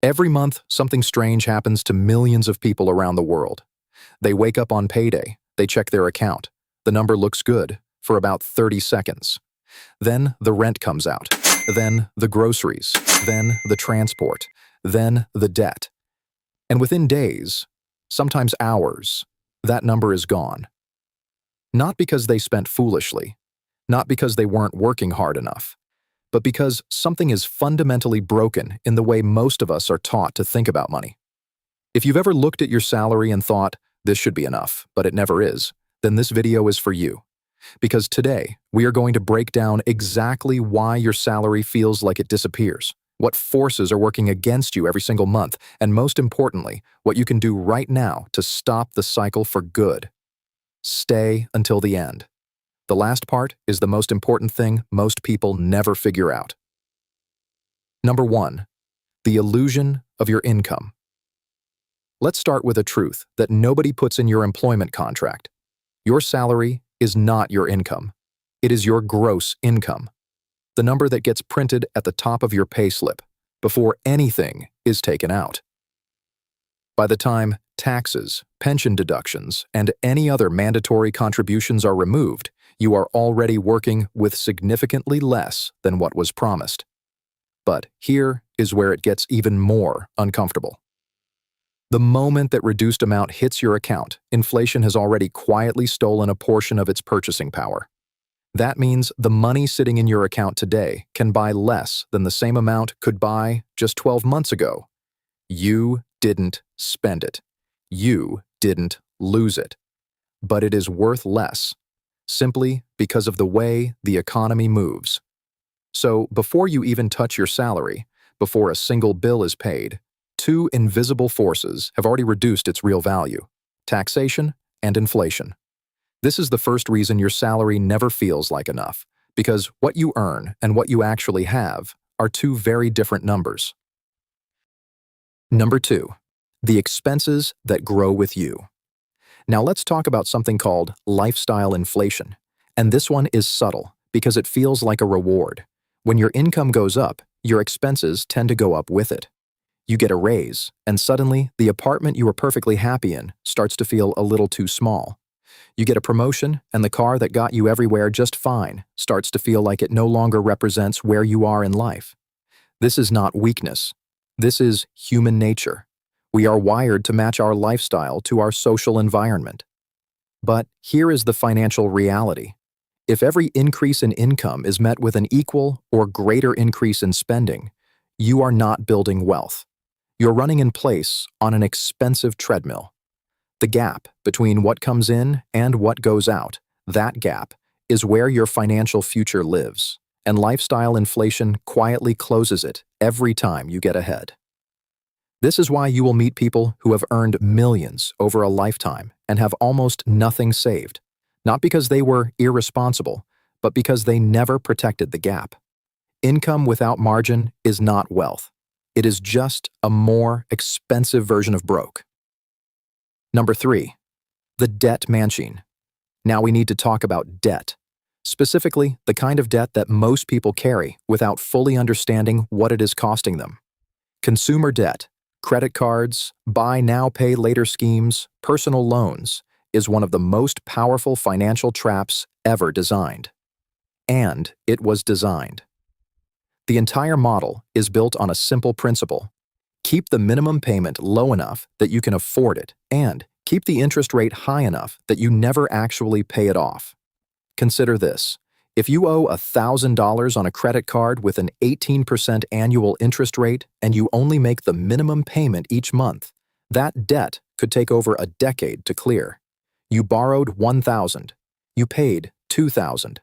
Every month, something strange happens to millions of people around the world. They wake up on payday, they check their account. The number looks good for about 30 seconds. Then the rent comes out. Then the groceries. Then the transport. Then the debt. And within days, sometimes hours, that number is gone. Not because they spent foolishly, not because they weren't working hard enough, but because something is fundamentally broken in the way most of us are taught to think about money. If you've ever looked at your salary and thought, this should be enough, but it never is, then this video is for you. Because today, we are going to break down exactly why your salary feels like it disappears, what forces are working against you every single month, and most importantly, what you can do right now to stop the cycle for good. Stay until the end. The last part is the most important thing most people never figure out. Number 1, the illusion of your income. Let's start with a truth that nobody puts in your employment contract. Your salary is not your income. It is your gross income, the number that gets printed at the top of your payslip before anything is taken out. By the time taxes, pension deductions, and any other mandatory contributions are removed, you are already working with significantly less than what was promised. But here is where it gets even more uncomfortable. The moment that reduced amount hits your account, inflation has already quietly stolen a portion of its purchasing power. That means the money sitting in your account today can buy less than the same amount could buy just 12 months ago. You didn't spend it. You didn't lose it. But it is worth less, simply because of the way the economy moves. So before you even touch your salary, before a single bill is paid, two invisible forces have already reduced its real value: taxation and inflation. This is the first reason your salary never feels like enough, because what you earn and what you actually have are two very different numbers. Number 2, the expenses that grow with you. Now let's talk about something called lifestyle inflation. And this one is subtle because it feels like a reward. When your income goes up, your expenses tend to go up with it. You get a raise, and suddenly the apartment you were perfectly happy in starts to feel a little too small. You get a promotion, and the car that got you everywhere just fine starts to feel like it no longer represents where you are in life. This is not weakness. This is human nature. We are wired to match our lifestyle to our social environment. But here is the financial reality. If every increase in income is met with an equal or greater increase in spending, you are not building wealth. You're running in place on an expensive treadmill. The gap between what comes in and what goes out, that gap, is where your financial future lives, and lifestyle inflation quietly closes it every time you get ahead. This is why you will meet people who have earned millions over a lifetime and have almost nothing saved, not because they were irresponsible, but because they never protected the gap. Income without margin is not wealth. It is just a more expensive version of broke. Number 3, the debt machine. Now we need to talk about debt, specifically the kind of debt that most people carry without fully understanding what it is costing them. Consumer debt, credit cards, buy now, pay later schemes, personal loans, is one of the most powerful financial traps ever designed. And it was designed. The entire model is built on a simple principle. Keep the minimum payment low enough that you can afford it, and keep the interest rate high enough that you never actually pay it off. Consider this. If you owe $1,000 on a credit card with an 18% annual interest rate and you only make the minimum payment each month, that debt could take over a decade to clear. You borrowed $1,000. You paid $2,000.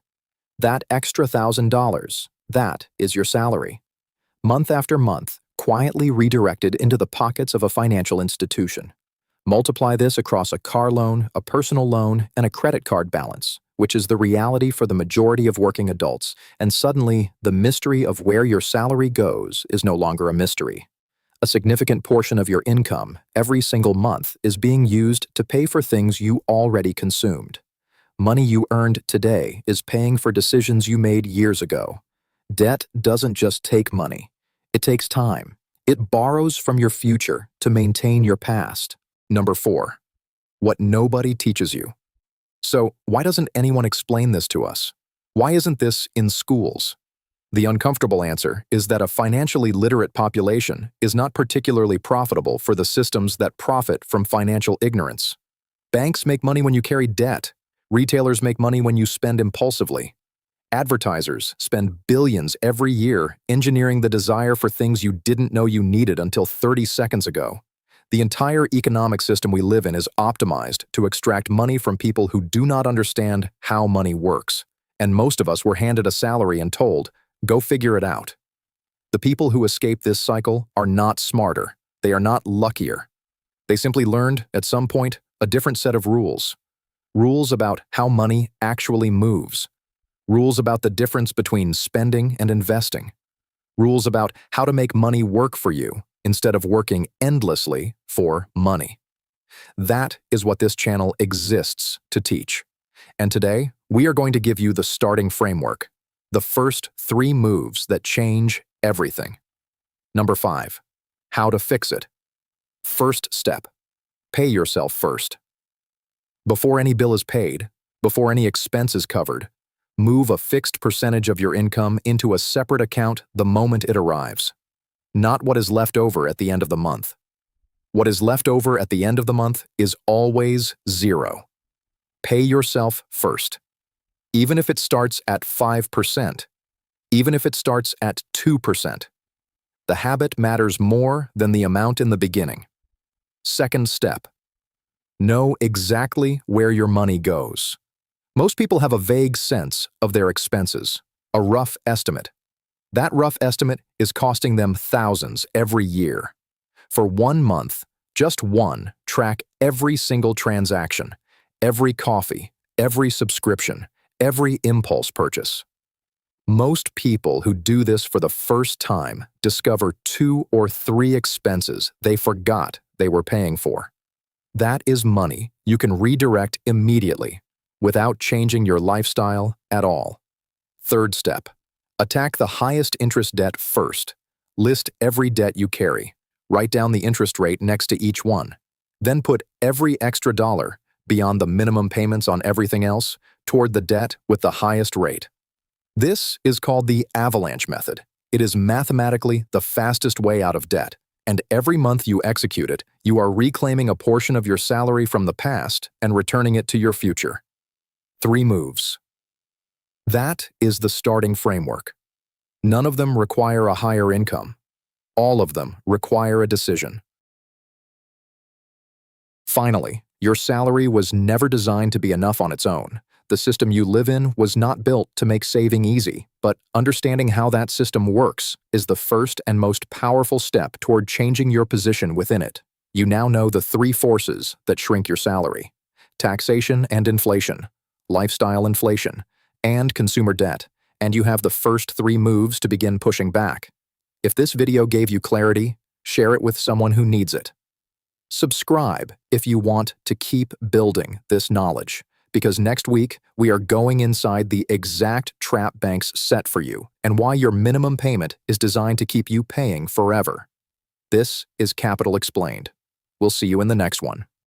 That extra $1,000, that is your salary. Month after month, quietly redirected into the pockets of a financial institution. Multiply this across a car loan, a personal loan, and a credit card balance, which is the reality for the majority of working adults, and suddenly the mystery of where your salary goes is no longer a mystery. A significant portion of your income every single month is being used to pay for things you already consumed. Money you earned today is paying for decisions you made years ago. Debt doesn't just take money. It takes time, It borrows from your future to maintain your past. Number 4. What nobody teaches you. So, why doesn't anyone explain this to us? Why isn't this in schools? The uncomfortable answer is that a financially literate population is not particularly profitable for the systems that profit from financial ignorance. Banks make money when you carry debt. Retailers make money when you spend impulsively. Advertisers spend billions every year engineering the desire for things you didn't know you needed until 30 seconds ago. The entire economic system we live in is optimized to extract money from people who do not understand how money works. And most of us were handed a salary and told, go figure it out. The people who escape this cycle are not smarter. They are not luckier. They simply learned, at some point, a different set of rules. Rules about how money actually moves. Rules about the difference between spending and investing. Rules about how to make money work for you instead of working endlessly for money. That is what this channel exists to teach. And today, we are going to give you the starting framework, the first 3 moves that change everything. Number 5, how to fix it. First step, pay yourself first. Before any bill is paid, before any expense is covered, move a fixed percentage of your income into a separate account the moment it arrives. Not what is left over at the end of the month. What is left over at the end of the month is always 0. Pay yourself first. Even if it starts at 5%, even if it starts at 2%. The habit matters more than the amount in the beginning. Second step, know exactly where your money goes. Most people have a vague sense of their expenses, a rough estimate. That rough estimate is costing them thousands every year. For 1 month, just one, track every single transaction, every coffee, every subscription, every impulse purchase. Most people who do this for the first time discover 2 or 3 expenses they forgot they were paying for. That is money you can redirect immediately without changing your lifestyle at all. Third step, attack the highest interest debt first. List every debt you carry. Write down the interest rate next to each one. Then put every extra dollar, beyond the minimum payments on everything else, toward the debt with the highest rate. This is called the avalanche method. It is mathematically the fastest way out of debt, and every month you execute it, you are reclaiming a portion of your salary from the past and returning it to your future. 3 moves. That is the starting framework. None of them require a higher income. All of them require a decision. Finally, your salary was never designed to be enough on its own. The system you live in was not built to make saving easy, but understanding how that system works is the first and most powerful step toward changing your position within it. You now know the 3 forces that shrink your salary: taxation and inflation, lifestyle inflation, and consumer debt, and you have the first 3 moves to begin pushing back. If this video gave you clarity, share it with someone who needs it. Subscribe if you want to keep building this knowledge, because next week we are going inside the exact trap banks set for you and why your minimum payment is designed to keep you paying forever. This is Capital Explained. We'll see you in the next one.